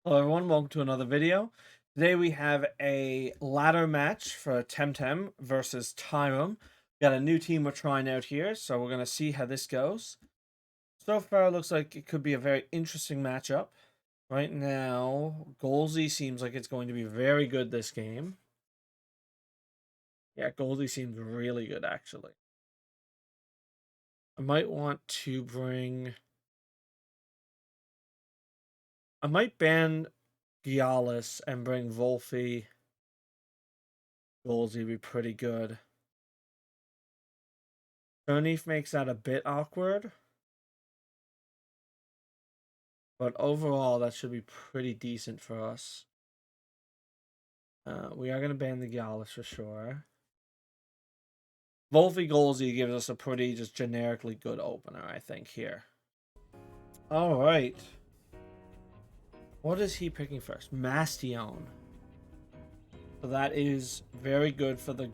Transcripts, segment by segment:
Hello everyone, welcome to another video. Today we have a ladder match for Temtem versus Tyrem. Got a new team we're trying out here, so we're going to see how this goes. So far it looks like it could be a very interesting matchup. Right now, Golsey seems like it's going to be very good this game. Yeah, Golsey seems really good actually. I might want to bring... I might ban Gialis and bring Wolfie. Golsey would be pretty good. Ernif makes that a bit awkward. But overall, that should be pretty decent for us. We are going to ban the Gallus for sure. Wolfie Golsey gives us a pretty just generically good opener, I think, here. Alright. What is he picking first? Mastion. So that is very good for the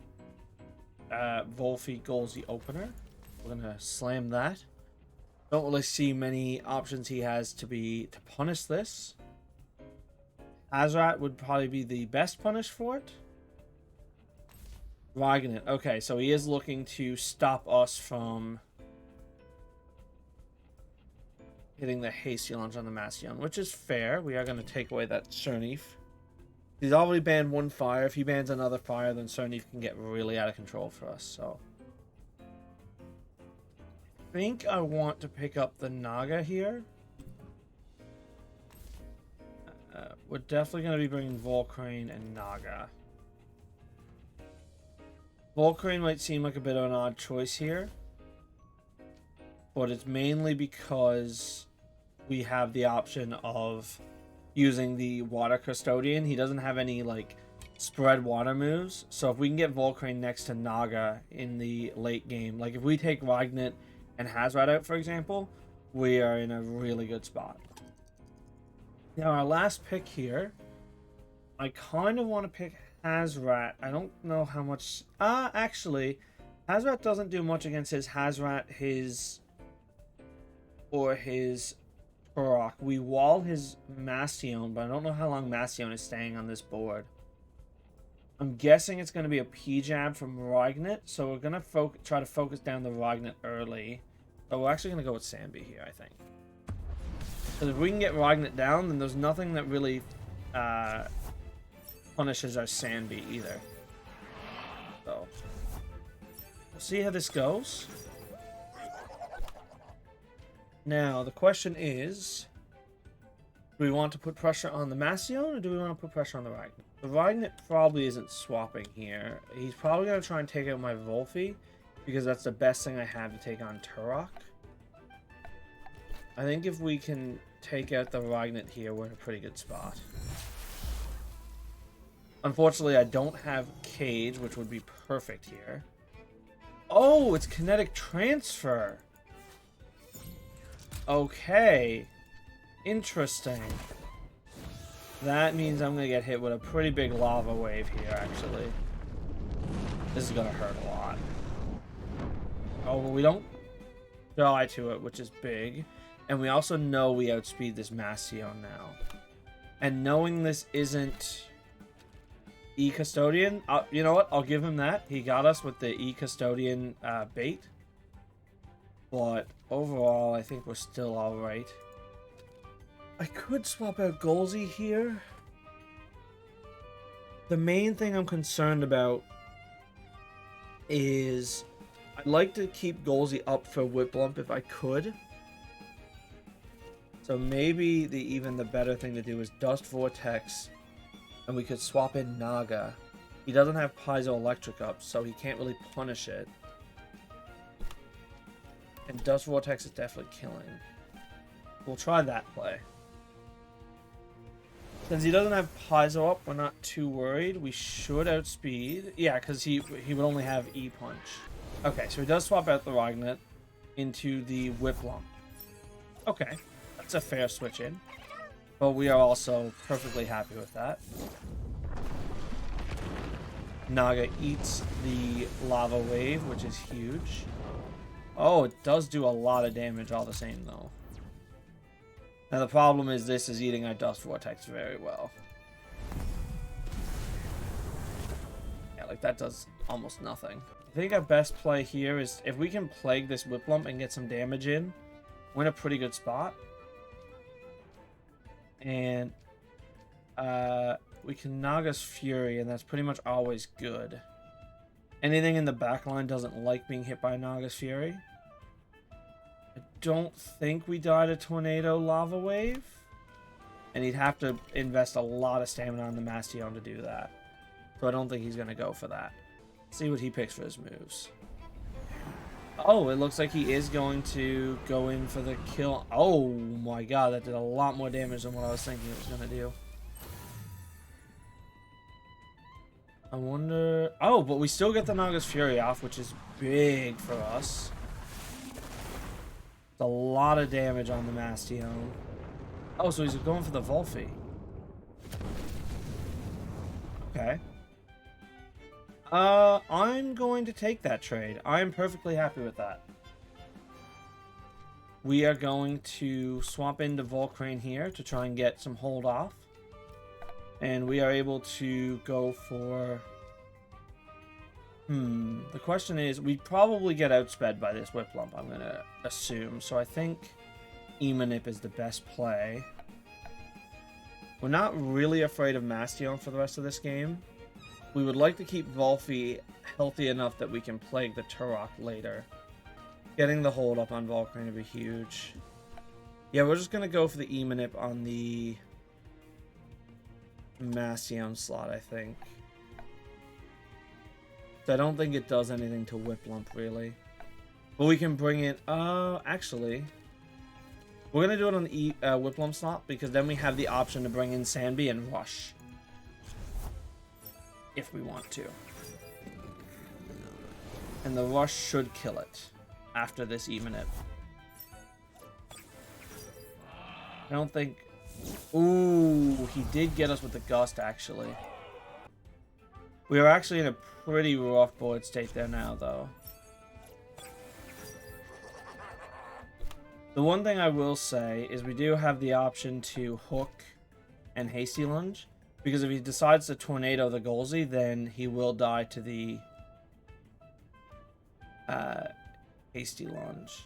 Wolfie Golsey opener. We're going to slam that. Don't really see many options he has to punish this. Azrat would probably be the best punish for it. Ragnet. Okay, so he is looking to stop us from hitting the hasty launch on the Mastion, which is fair. We are going to take away that Cernif. He's already banned one fire. If he bans another fire, then Cernif can get really out of control for us, so... I think I want to pick up the Naga here. We're definitely going to be bringing Volcrane and Naga. Volcrane might seem like a bit of an odd choice here, but it's mainly because we have the option of using the Water Custodian. He doesn't have any like spread water moves, so if we can get Volcrane next to Naga in the late game, like if we take Ragnet and Hazrat out, for example, we are in a really good spot. Now, our last pick here, I kind of want to pick Hazrat. I don't know how much... actually, Hazrat doesn't do much against his Hazrat, his Turok. We wall his Mastion, but I don't know how long Mastion is staying on this board. I'm guessing it's going to be a P-Jab from Ragnet, so we're going to try to focus down the Ragnet early. But we're actually going to go with Sambi here, I think. Because if we can get Ragnet down, then there's nothing that really punishes our Sambi either. So, we'll see how this goes. Now, the question is, do we want to put pressure on the Mastion, or do we want to put pressure on the Ragnet? The Ragnet probably isn't swapping here. He's probably going to try and take out my Wolfie, because that's the best thing I have to take on Turok. I think if we can take out the Ragnet here, we're in a pretty good spot. Unfortunately, I don't have Cage, which would be perfect here. Oh, it's Kinetic Transfer. Okay. Interesting. That means I'm going to get hit with a pretty big lava wave here, actually. This is going to hurt a lot. Oh, well, we don't die to it, which is big. And we also know we outspeed this Mastion now. And knowing this isn't E-Custodian, you know what? I'll give him that. He got us with the E-Custodian bait. But overall, I think we're still alright. I could swap out Golsey here. The main thing I'm concerned about is I'd like to keep Golsey up for Whiplump if I could. So maybe even the better thing to do is Dust Vortex, and we could swap in Naga. He doesn't have Piezoelectric up, so he can't really punish it. And Dust Vortex is definitely killing. We'll try that play. Since he doesn't have Piezo up, we're not too worried. We should outspeed. Yeah, because he would only have E-Punch. Okay, so he does swap out the Ragnet into the Whiplump. Okay, that's a fair switch in. But we are also perfectly happy with that. Naga eats the Lava Wave, which is huge. Oh, it does do a lot of damage all the same, though. Now the problem is this is eating our Dust Vortex very well. Yeah, like that does almost nothing. I think our best play here is if we can plague this Whiplump and get some damage in, we're in a pretty good spot. And we can Naga's Fury, and that's pretty much always good. Anything in the back line doesn't like being hit by Naga's Fury. I don't think we die to Tornado Lava Wave. And he'd have to invest a lot of stamina on the Mastion to do that. So I don't think he's going to go for that. Let's see what he picks for his moves. Oh, it looks like he is going to go in for the kill. Oh my god, that did a lot more damage than what I was thinking it was going to do. I wonder... Oh, but we still get the Naga's Fury off, which is big for us. It's a lot of damage on the Mastion. Oh, so he's going for the Volphy. Okay. I'm going to take that trade. I'm perfectly happy with that. We are going to swap into Volcrane here to try and get some hold off. And we are able to go for... The question is, we probably get outsped by this Whiplump, I'm going to assume. So I think Emanip is the best play. We're not really afraid of Mastion for the rest of this game. We would like to keep Volphy healthy enough that we can plague the Turok later. Getting the hold up on Volcrane would be huge. Yeah, we're just going to go for the Emanip on the Mastion slot, I think. So I don't think it does anything to Whiplump, really. But we can bring it... actually... We're going to do it on the Whiplump slot, because then we have the option to bring in Sandbee and Rush. If we want to. And the Rush should kill it after this Emanip. I don't think... Ooh, he did get us with the Gust, actually. We are actually in a pretty rough board state there now, though. The one thing I will say is we do have the option to Hook and Hasty Lunge. Because if he decides to Tornado the Golzy, then he will die to the Hasty Lunge.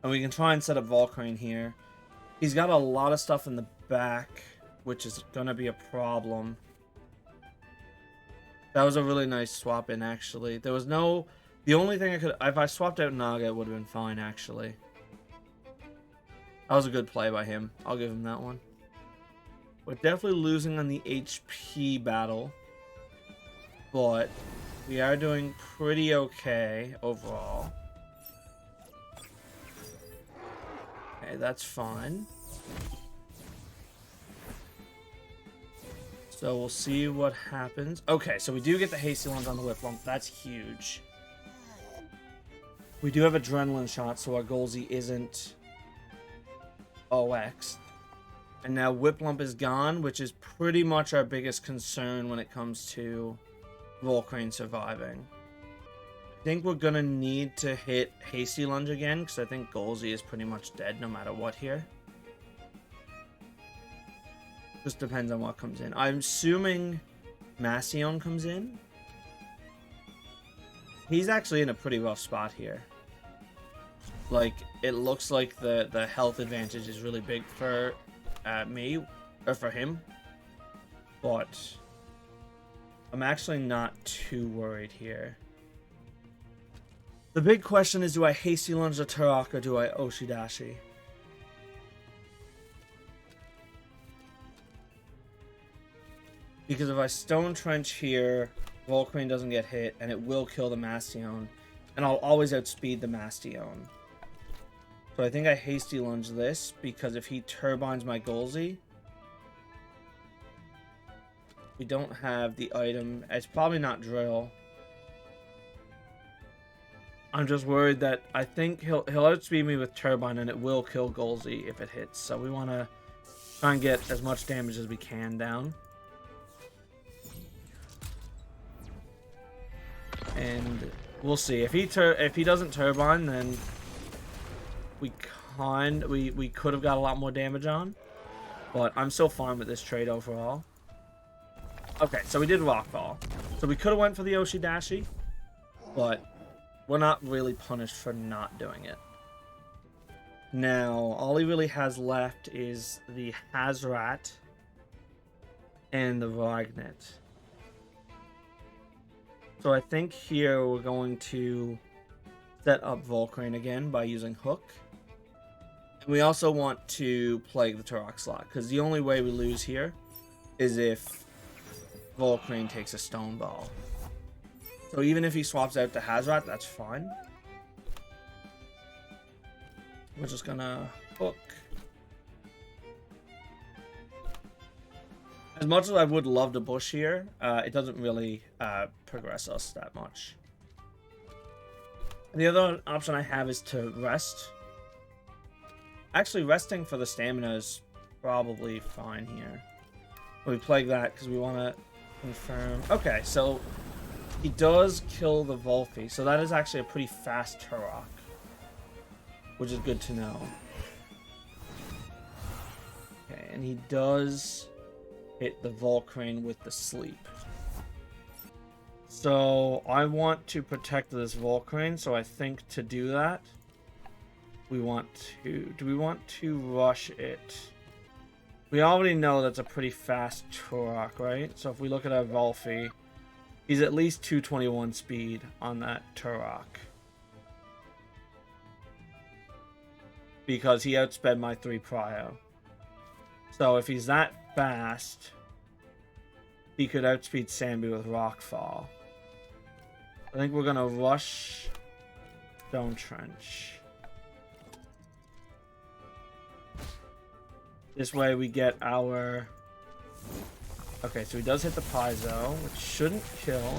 And we can try and set up Volcrane here. He's got a lot of stuff in the back, which is going to be a problem. That was a really nice swap in, actually. There was no... The only thing I could... If I swapped out Naga, it would have been fine, actually. That was a good play by him. I'll give him that one. We're definitely losing on the HP battle. But we are doing pretty okay overall. Okay, that's fine. So we'll see what happens. Okay, so we do get the Hasty Lunge on the Whiplump. That's huge. We do have Adrenaline Shot, so our Golzy isn't OX. And now Whiplump is gone, which is pretty much our biggest concern when it comes to Volcrane surviving. I think we're going to need to hit Hasty Lunge again, because I think Golzy is pretty much dead no matter what here. Just depends on what comes in. I'm assuming Mastion comes in. He's actually in a pretty rough spot here. Like, it looks like the health advantage is really big for me, or for him. But I'm actually not too worried here. The big question is, do I Hasty Lunge the Turok or do I Oshidashi? Because if I Stone Trench here, Volcrane doesn't get hit, and it will kill the Mastion. And I'll always outspeed the Mastion. So I think I Hasty Lunge this, because if he turbines my Golzy, we don't have the item. It's probably not Drill. I'm just worried that I think he'll outspeed me with Turbine, and it will kill Golzy if it hits. So we want to try and get as much damage as we can down. And we'll see. If he doesn't Turbine, then we behind, we could have got a lot more damage on. But I'm still fine with this trade overall. Okay, so we did Rockfall. So we could have went for the Oshidashi, but we're not really punished for not doing it. Now, all he really has left is the Hazrat and the Ragnet. So I think here we're going to set up Volcrane again by using Hook. And we also want to Plague the Turok slot, because the only way we lose here is if Volcrane takes a Stone Ball. So even if he swaps out to Hazrat, that's fine. We're just gonna Hook. As much as I would love to bush here, it doesn't really progress us that much. And the other option I have is to rest. Actually, resting for the stamina is probably fine here. We Plague that because we want to confirm. Okay, so he does kill the Volphy, so that is actually a pretty fast Turok, which is good to know. Okay, and he does hit the Volcrane with the Sleep. So I want to protect this Volcrane, so I think to do that, we want to... Do we want to rush it? We already know that's a pretty fast Turok, right? So if we look at our Volphy, he's at least 221 speed on that Turok. Because he outsped my 3 prio. So if he's that fast, he could outspeed Sambi with Rockfall. I think we're going to rush Stone Trench. This way we get our... Okay, so he does hit the Paizo, which shouldn't kill.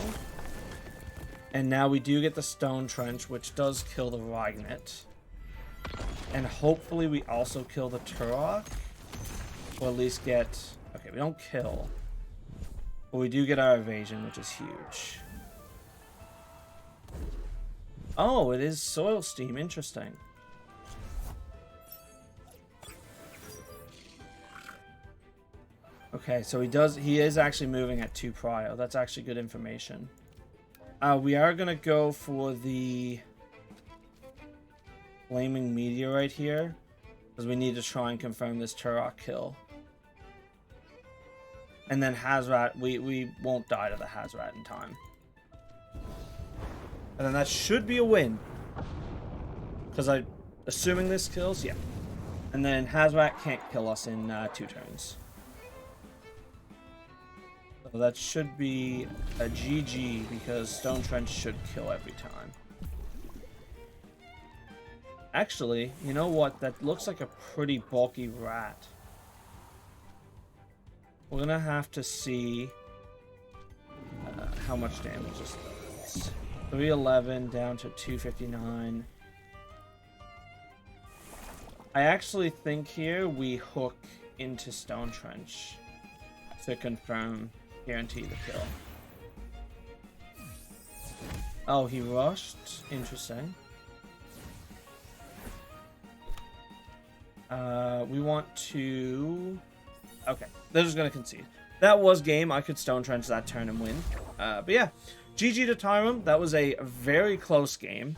And now we do get the Stone Trench, which does kill the Ragnet. And hopefully we also kill the Turok. Or at least get... Okay, we don't kill. But we do get our evasion, which is huge. Oh, it is Soil Steam. Interesting. Okay, so he is actually moving at 2 prio. That's actually good information. We are going to go for the Flaming Meteorite here, because we need to try and confirm this Turok kill. And then Hazrat, we won't die to the Hazrat in time. And then that should be a win. Because I'm assuming this kills, yeah. And then Hazrat can't kill us in 2 turns. So that should be a GG, because Stone Trench should kill every time. Actually, you know what? That looks like a pretty bulky rat. We're gonna have to see how much damage this does. 311 down to 259. I actually think here we hook into Stone Trench to confirm, guarantee the kill. Oh, he rushed. Interesting. We want to... Okay, they're just going to concede. That was game. I could Stone Trench that turn and win. But yeah, GG to Tyrem. That was a very close game.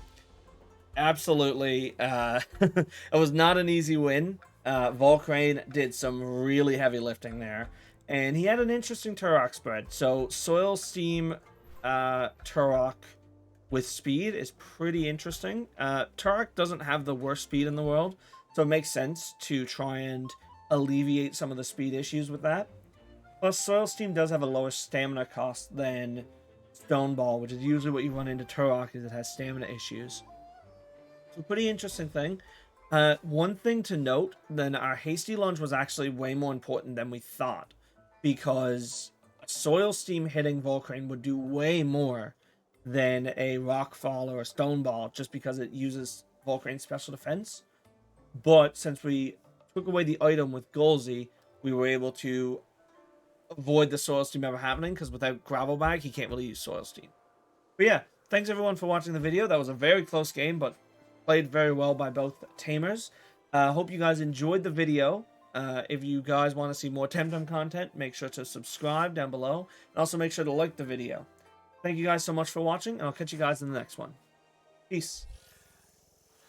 Absolutely. It was not an easy win. Volcrane did some really heavy lifting there. And he had an interesting Turok spread. So Soil Steam Turok with speed is pretty interesting. Turok doesn't have the worst speed in the world, so it makes sense to try and alleviate some of the speed issues with that. Plus, Soil Steam does have a lower stamina cost than Stone Ball, which is usually what you run into Turok, is it has stamina issues. So pretty interesting thing. One thing to note, then our Hasty Lunge was actually way more important than we thought, because Soil Steam hitting Volcrane would do way more than a Rockfall or a Stone Ball, just because it uses Volcrane's special defense. But since we took away the item with Golzy, we were able to avoid the Soil Steam ever happening, because without Gravel Bag, he can't really use Soil Steam. But yeah, thanks everyone for watching the video. That was a very close game, but played very well by both tamers. Hope you guys enjoyed the video. If you guys want to see more Temtem content, make sure to subscribe down below. And also make sure to like the video. Thank you guys so much for watching, and I'll catch you guys in the next one. Peace.